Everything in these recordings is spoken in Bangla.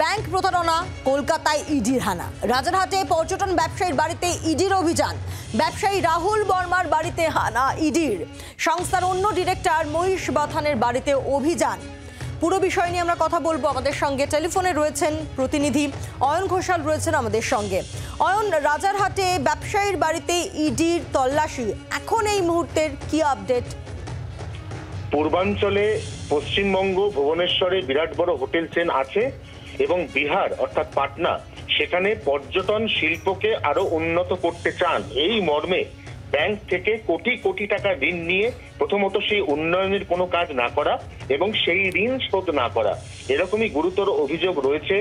ব্যাংক প্রতারণা, কলকাতায় ইডির হানা। রাজারহাটে পর্যটন ব্যবসায়ীর বাড়িতে ইডির অভিযান। ব্যবসায়ী রাহুল বর্মার বাড়িতে হানা ইডির। সংস্থার অন্য ডিরেক্টর মহিষ বাথানের বাড়িতে অভিযান। পুরো বিষয় নিয়ে আমরা কথা বলবো। আমাদের সঙ্গে টেলিফোনে রয়েছেন প্রতিনিধি অয়ন ঘোষাল রয়েছেন আমাদের সঙ্গে। অয়ন, রাজারহাটে ব্যবসায়ীর বাড়িতে ইডির তল্লাশি, এখন এই মুহূর্তের কি আপডেট? পূর্বাঞ্চলে পশ্চিমবঙ্গ, ভুবনেশ্বরে বিরাট বড় হোটেল চেন আছে এবং বিহার অর্থাৎ পাটনা, সেখানে পর্যটন শিল্পকে আরো উন্নত করতে চান। এই মর্মে ব্যাংক থেকে কোটি কোটি টাকা ঋণ নিয়ে প্রথমত সেই উন্নয়নের কোনো কাজ না করা এবং সেই ঋণ শোধ না করা, এরকমই গুরুতর অভিযোগ রয়েছে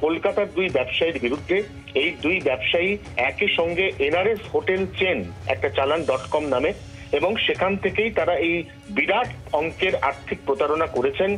কলকাতার দুই ব্যবসায়ীর বিরুদ্ধে। এই দুই ব্যবসায়ী একই সঙ্গে এনআরএস হোটেল চেন একটা চালান .com নামে, এবং সেখান থেকেই তারা এই বিরাট অঙ্কের আর্থিক প্রতারণা করেছেন।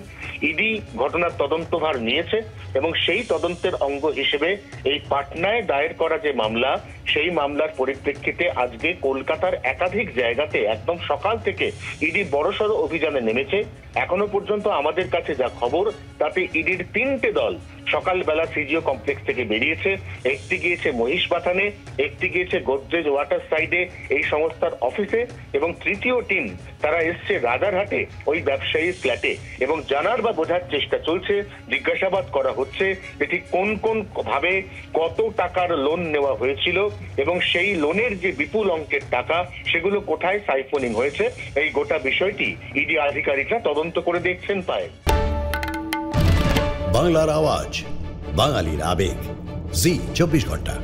ইডি ঘটনার তদন্তভার নিয়েছে এবং সেই তদন্তের অঙ্গ হিসেবে এই পাটনায় দায়ের করা যে মামলা, সেই মামলার পরিপ্রেক্ষিতে আজকে কলকাতার একাধিক জায়গাতে একদম সকাল থেকে ইডি বড়সড় অভিযানে নেমেছে। এখনো পর্যন্ত আমাদের কাছে যা খবর, তাতে ইডির 3টে দল সকালবেলা সিজিও কমপ্লেক্স থেকে বেরিয়েছে। একটি গিয়েছে মহিষ বাথানে, একটি গিয়েছে গোদরেজ ওয়াটার সাইডে এই সংস্থার অফিসে, এবং তৃতীয় টিম তারা এসছে রাজারহাটে ওই ব্যবসায়ীর ফ্ল্যাটে। এবং জানার বা বোঝার চেষ্টা চলছে, জিজ্ঞাসাবাদ করা হচ্ছে যে ঠিক কোন কোন ভাবে কত টাকার লোন নেওয়া হয়েছিল এবং সেই লোনের যে বিপুল অঙ্কের টাকা সেগুলো কোথায় সাইফোনিং হয়েছে। এই গোটা বিষয়টি ইডি আধিকারিকরা তদন্ত করে দেখছেন। পায় বাংলার আওয়াজ, বাঙালির আবেগ, জি 24 ঘন্টা।